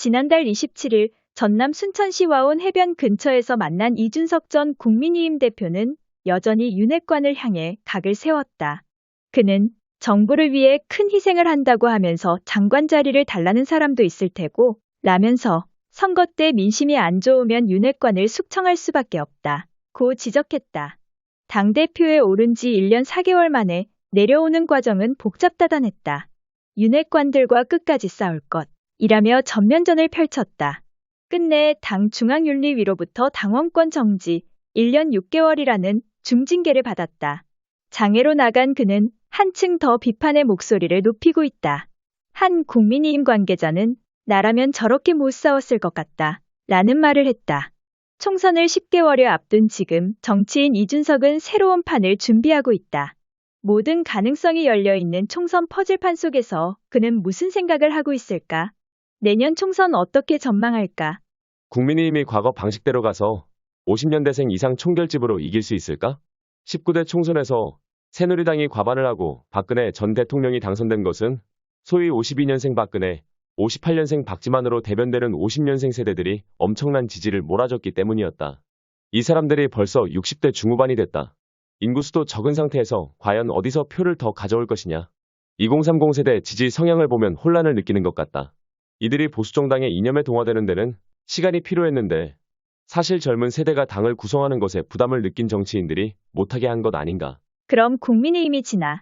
지난달 27일 전남 순천시와 온 해변 근처에서 만난 이준석 전 국민의힘 대표는 여전히 윤핵관을 향해 각을 세웠다. 그는 정부를 위해 큰 희생을 한다고 하면서 장관 자리를 달라는 사람도 있을 테고 라면서 선거 때 민심이 안 좋으면 윤핵관을 숙청할 수밖에 없다. 고 지적했다. 당대표에 오른 지 1년 4개월 만에 내려오는 과정은 복잡다단했다. 윤핵관들과 끝까지 싸울 것이라며 전면전을 펼쳤다. 끝내 당 중앙윤리위로부터 당원권 정지 1년 6개월이라는 중징계를 받았다. 장애로 나간 그는 한층 더 비판의 목소리를 높이고 있다. 한 국민의힘 관계자는 나라면 저렇게 못 싸웠을 것 같다. 라는 말을 했다. 총선을 10개월여 앞둔 지금 정치인 이준석은 새로운 판을 준비하고 있다. 모든 가능성이 열려있는 총선 퍼즐판 속에서 그는 무슨 생각을 하고 있을까? 내년 총선 어떻게 전망할까? 국민의힘이 과거 방식대로 가서 50년대생 이상 총결집으로 이길 수 있을까? 19대 총선에서 새누리당이 과반을 하고 박근혜 전 대통령이 당선된 것은 소위 52년생 박근혜, 58년생 박지만으로 대변되는 50년생 세대들이 엄청난 지지를 몰아줬기 때문이었다. 이 사람들이 벌써 60대 중후반이 됐다. 인구수도 적은 상태에서 과연 어디서 표를 더 가져올 것이냐. 2030 세대 지지 성향을 보면 혼란을 느끼는 것 같다. 이들이 보수정당의 이념에 동화되는 데는 시간이 필요했는데 사실 젊은 세대가 당을 구성하는 것에 부담을 느낀 정치인들이 못하게 한 것 아닌가. 그럼 국민의힘이 지나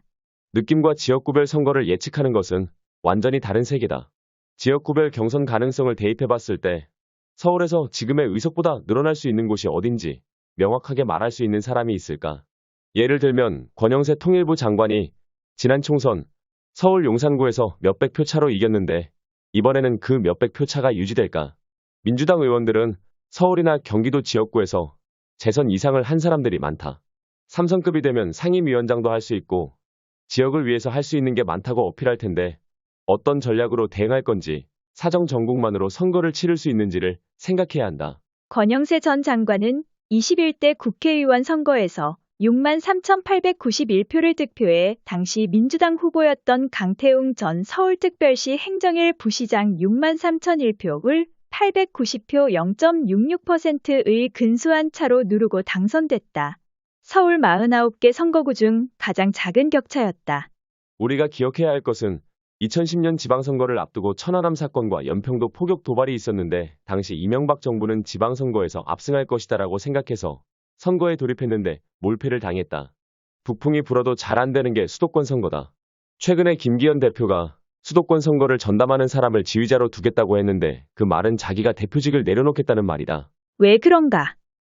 느낌과 지역구별 선거를 예측하는 것은 완전히 다른 세계다. 지역구별 경선 가능성을 대입해봤을 때 서울에서 지금의 의석보다 늘어날 수 있는 곳이 어딘지 명확하게 말할 수 있는 사람이 있을까? 예를 들면 권영세 통일부 장관이 지난 총선 서울 용산구에서 몇백 표 차로 이겼는데 이번에는 그 몇백 표 차가 유지될까? 민주당 의원들은 서울이나 경기도 지역구에서 재선 이상을 한 사람들이 많다. 삼성급이 되면 상임위원장도 할 수 있고 지역을 위해서 할 수 있는 게 많다고 어필할 텐데 어떤 전략으로 대응할 건지 사정 전국만으로 선거를 치를 수 있는지를 생각해야 한다. 권영세 전 장관은 21대 국회의원 선거에서 63,891표를 득표해 당시 민주당 후보였던 강태웅 전 서울특별시 행정일 부시장 63,001표를 890표 0.66%의 근소한 차로 누르고 당선됐다. 서울 49개 선거구 중 가장 작은 격차였다. 우리가 기억해야 할 것은 2010년 지방선거를 앞두고 천안함 사건과 연평도 포격 도발이 있었는데 당시 이명박 정부는 지방선거에서 압승할 것이다라고 생각해서 선거에 돌입했는데 몰패를 당했다. 북풍이 불어도 잘 안 되는 게 수도권 선거다. 최근에 김기현 대표가 수도권 선거를 전담하는 사람을 지휘자로 두겠다고 했는데 그 말은 자기가 대표직을 내려놓겠다는 말이다. 왜 그런가?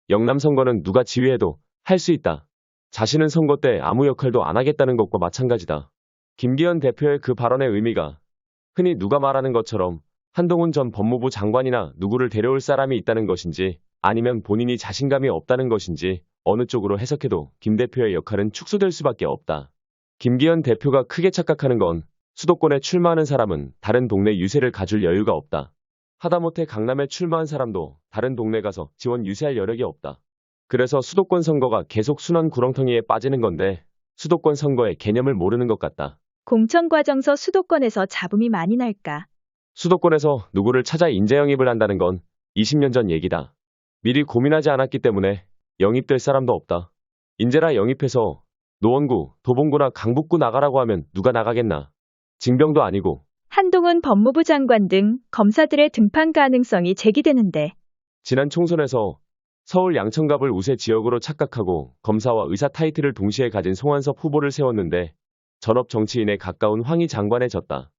영남 선거는 누가 지휘해도 할 수 있다. 자신은 선거 때 아무 역할도 안 하겠다는 것과 마찬가지다. 김기현 대표의 그 발언의 의미가 흔히 누가 말하는 것처럼 한동훈 전 법무부 장관이나 누구를 데려올 사람이 있다는 것인지 아니면 본인이 자신감이 없다는 것인지 어느 쪽으로 해석해도 김 대표의 역할은 축소될 수밖에 없다. 김기현 대표가 크게 착각하는 건 수도권에 출마하는 사람은 다른 동네 유세를 가줄 여유가 없다. 하다못해 강남에 출마한 사람도 다른 동네 가서 지원 유세할 여력이 없다. 그래서 수도권 선거가 계속 순환 구렁텅이에 빠지는 건데 수도권 선거의 개념을 모르는 것 같다. 공천과정서 수도권에서 잡음이 많이 날까? 수도권에서 누구를 찾아 인재 영입을 한다는 건 20년 전 얘기다. 미리 고민하지 않았기 때문에 영입될 사람도 없다. 인재라 영입해서 노원구, 도봉구나 강북구 나가라고 하면 누가 나가겠나. 징병도 아니고. 한동훈 법무부 장관 등 검사들의 등판 가능성이 제기되는데 지난 총선에서 서울 양천갑을 우세 지역으로 착각하고 검사와 의사 타이틀을 동시에 가진 송한섭 후보를 세웠는데 전업 정치인에 가까운 황희 장관에 졌다.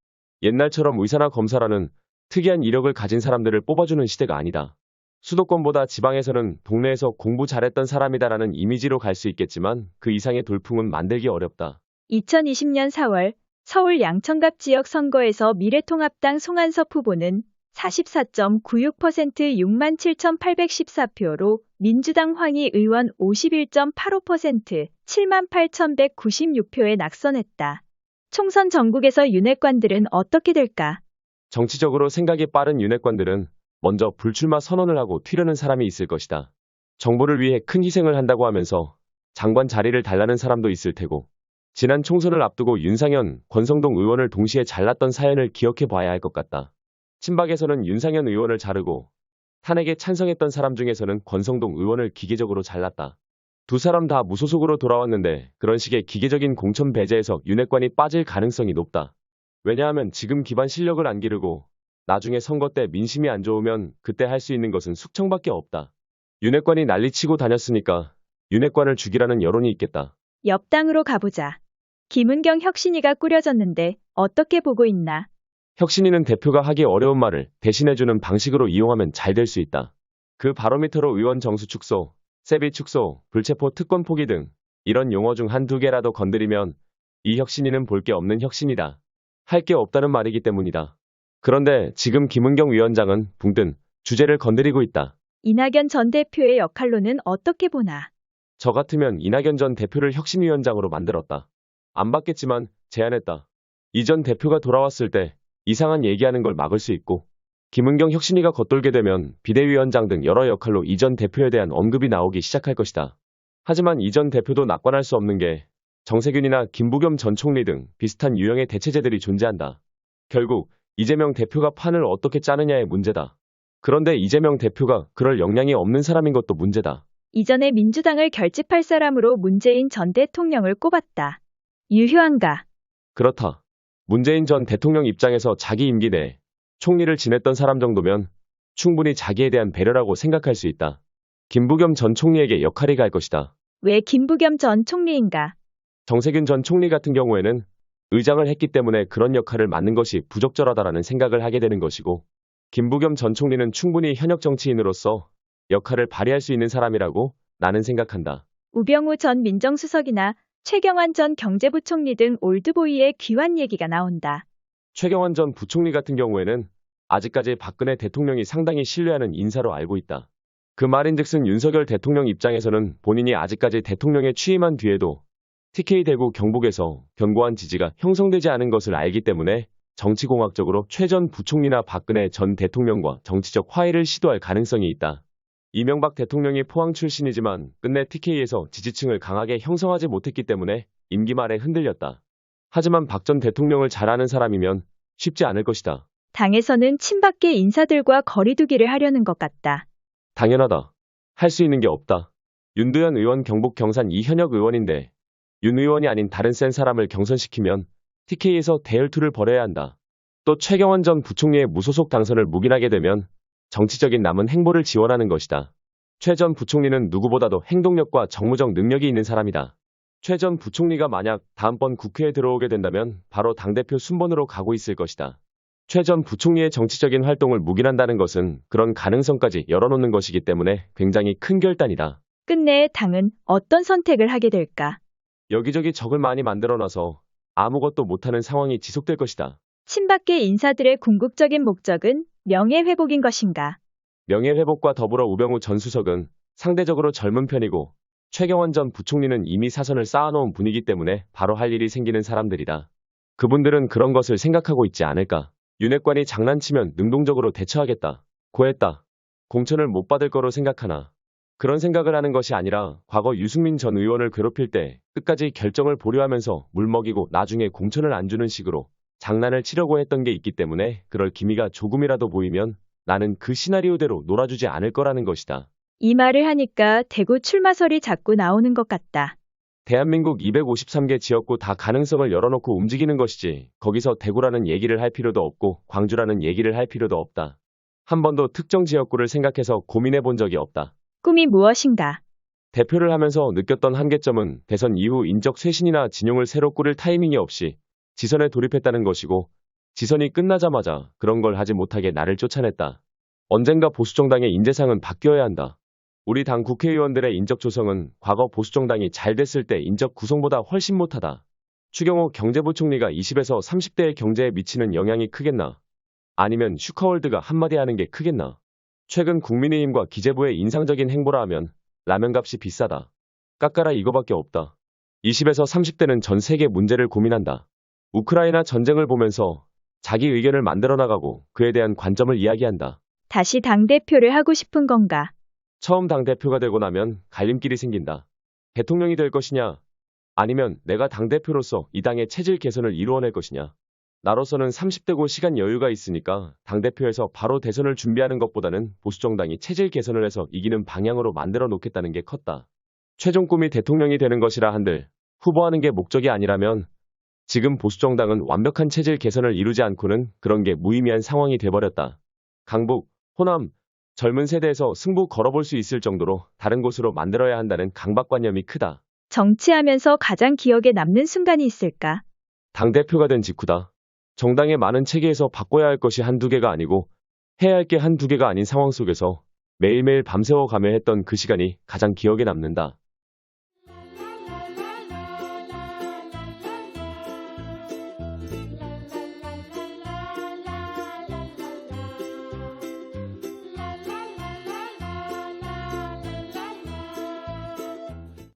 옛날처럼 의사나 검사라는 특이한 이력을 가진 사람들을 뽑아주는 시대가 아니다. 수도권보다 지방에서는 동네에서 공부 잘했던 사람이다라는 이미지로 갈 수 있겠지만 그 이상의 돌풍은 만들기 어렵다. 2020년 4월 서울 양천갑 지역 선거에서 미래통합당 송한섭 후보는 44.96% 67,814표로 민주당 황희 의원 51.85% 78,196표에 낙선했다. 총선 전국에서 윤핵관들은 어떻게 될까? 정치적으로 생각이 빠른 윤핵관들은 먼저 불출마 선언을 하고 튀려는 사람이 있을 것이다. 정부를 위해 큰 희생을 한다고 하면서 장관 자리를 달라는 사람도 있을 테고 지난 총선을 앞두고 윤상현, 권성동 의원을 동시에 잘랐던 사연을 기억해 봐야 할 것 같다. 친박에서는 윤상현 의원을 자르고 탄핵에 찬성했던 사람 중에서는 권성동 의원을 기계적으로 잘랐다. 두 사람 다 무소속으로 돌아왔는데 그런 식의 기계적인 공천 배제에서 윤핵관이 빠질 가능성이 높다. 왜냐하면 지금 기반 실력을 안 기르고 나중에 선거 때 민심이 안 좋으면 그때 할 수 있는 것은 숙청밖에 없다. 윤핵관이 난리치고 다녔으니까 윤핵관을 죽이라는 여론이 있겠다. 옆 당으로 가보자. 김은경 혁신위가 꾸려졌는데 어떻게 보고 있나? 혁신위는 대표가 하기 어려운 말을 대신해주는 방식으로 이용하면 잘 될 수 있다. 그 바로미터로 의원 정수 축소, 세비 축소, 불체포 특권 포기 등 이런 용어 중 한두 개라도 건드리면 이 혁신위는 볼 게 없는 혁신이다. 할 게 없다는 말이기 때문이다. 그런데 지금 김은경 위원장은 붕뜬 주제를 건드리고 있다. 이낙연 전 대표의 역할로는 어떻게 보나? 저 같으면 이낙연 전 대표를 혁신위원장으로 만들었다. 안 받겠지만 제안했다. 이 전 대표가 돌아왔을 때 이상한 얘기하는 걸 막을 수 있고 김은경 혁신위가 겉돌게 되면 비대위원장 등 여러 역할로 이 전 대표에 대한 언급이 나오기 시작할 것이다. 하지만 이 전 대표도 낙관할 수 없는 게 정세균이나 김부겸 전 총리 등 비슷한 유형의 대체제들이 존재한다. 결국 이재명 대표가 판을 어떻게 짜느냐의 문제다. 그런데 이재명 대표가 그럴 역량이 없는 사람인 것도 문제다. 이전에 민주당을 결집할 사람으로 문재인 전 대통령을 꼽았다. 유효한가? 그렇다. 문재인 전 대통령 입장에서 자기 임기 내 총리를 지냈던 사람 정도면 충분히 자기에 대한 배려라고 생각할 수 있다. 김부겸 전 총리에게 역할이 갈 것이다. 왜 김부겸 전 총리인가? 정세균 전 총리 같은 경우에는 의장을 했기 때문에 그런 역할을 맡는 것이 부적절하다라는 생각을 하게 되는 것이고 김부겸 전 총리는 충분히 현역 정치인으로서 역할을 발휘할 수 있는 사람이라고 나는 생각한다. 우병우 전 민정수석이나 최경환 전 경제부총리 등 올드보이의 귀환 얘기가 나온다. 최경환 전 부총리 같은 경우에는 아직까지 박근혜 대통령이 상당히 신뢰하는 인사로 알고 있다. 그 말인즉슨 윤석열 대통령 입장에서는 본인이 아직까지 대통령에 취임한 뒤에도 TK 대구 경북에서 견고한 지지가 형성되지 않은 것을 알기 때문에 정치공학적으로 최 전 부총리나 박근혜 전 대통령과 정치적 화해를 시도할 가능성이 있다. 이명박 대통령이 포항 출신이지만 끝내 TK에서 지지층을 강하게 형성하지 못했기 때문에 임기 말에 흔들렸다. 하지만 박 전 대통령을 잘 아는 사람이면 쉽지 않을 것이다. 당에서는 친박계 인사들과 거리두기를 하려는 것 같다. 당연하다. 할 수 있는 게 없다. 윤두현 의원 경북 경산 이 현역 의원인데 윤 의원이 아닌 다른 센 사람을 경선시키면 TK에서 대열투를 벌여야 한다. 또 최경환 전 부총리의 무소속 당선을 묵인하게 되면 정치적인 남은 행보를 지원하는 것이다. 최 전 부총리는 누구보다도 행동력과 정무적 능력이 있는 사람이다. 최 전 부총리가 만약 다음번 국회에 들어오게 된다면 바로 당대표 순번으로 가고 있을 것이다. 최 전 부총리의 정치적인 활동을 묵인한다는 것은 그런 가능성까지 열어놓는 것이기 때문에 굉장히 큰 결단이다. 끝내 당은 어떤 선택을 하게 될까? 여기저기 적을 많이 만들어놔서 아무것도 못하는 상황이 지속될 것이다. 친박계 인사들의 궁극적인 목적은 명예회복인 것인가? 명예회복과 더불어 우병우 전 수석은 상대적으로 젊은 편이고 최경환 전 부총리는 이미 사선을 쌓아놓은 분이기 때문에 바로 할 일이 생기는 사람들이다. 그분들은 그런 것을 생각하고 있지 않을까. 윤핵관이 장난치면 능동적으로 대처하겠다. 고했다. 공천을 못 받을 거로 생각하나. 그런 생각을 하는 것이 아니라 과거 유승민 전 의원을 괴롭힐 때 끝까지 결정을 보류하면서 물먹이고 나중에 공천을 안 주는 식으로 장난을 치려고 했던 게 있기 때문에 그럴 기미가 조금이라도 보이면 나는 그 시나리오대로 놀아주지 않을 거라는 것이다. 이 말을 하니까 대구 출마설이 자꾸 나오는 것 같다. 대한민국 253개 지역구 다 가능성을 열어놓고 움직이는 것이지 거기서 대구라는 얘기를 할 필요도 없고 광주라는 얘기를 할 필요도 없다. 한 번도 특정 지역구를 생각해서 고민해 본 적이 없다. 꿈이 무엇인가? 대표를 하면서 느꼈던 한계점은 대선 이후 인적 쇄신이나 진용을 새로 꾸릴 타이밍이 없이 지선에 돌입했다는 것이고 지선이 끝나자마자 그런 걸 하지 못하게 나를 쫓아냈다. 언젠가 보수정당의 인재상은 바뀌어야 한다. 우리 당 국회의원들의 인적 조성은 과거 보수정당이 잘 됐을 때 인적 구성보다 훨씬 못하다. 추경호 경제부총리가 20에서 30대의 경제에 미치는 영향이 크겠나? 아니면 슈커월드가 한마디 하는 게 크겠나? 최근 국민의힘과 기재부의 인상적인 행보라 하면 라면값이 비싸다. 깎아라 이거밖에 없다. 20에서 30대는 전 세계 문제를 고민한다. 우크라이나 전쟁을 보면서 자기 의견을 만들어 나가고 그에 대한 관점을 이야기한다. 다시 당대표를 하고 싶은 건가? 처음 당대표가 되고 나면 갈림길이 생긴다. 대통령이 될 것이냐? 아니면 내가 당대표로서 이 당의 체질 개선을 이루어낼 것이냐? 나로서는 30대고 시간 여유가 있으니까 당대표에서 바로 대선을 준비하는 것보다는 보수정당이 체질 개선을 해서 이기는 방향으로 만들어 놓겠다는 게 컸다. 최종 꿈이 대통령이 되는 것이라 한들 후보하는 게 목적이 아니라면 지금 보수정당은 완벽한 체질 개선을 이루지 않고는 그런 게 무의미한 상황이 돼버렸다. 강북, 호남, 젊은 세대에서 승부 걸어볼 수 있을 정도로 다른 곳으로 만들어야 한다는 강박관념이 크다. 정치하면서 가장 기억에 남는 순간이 있을까? 당대표가 된 직후다. 정당의 많은 체계에서 바꿔야 할 것이 한두 개가 아니고 해야 할 게 한두 개가 아닌 상황 속에서 매일매일 밤새워 가며 했던 그 시간이 가장 기억에 남는다.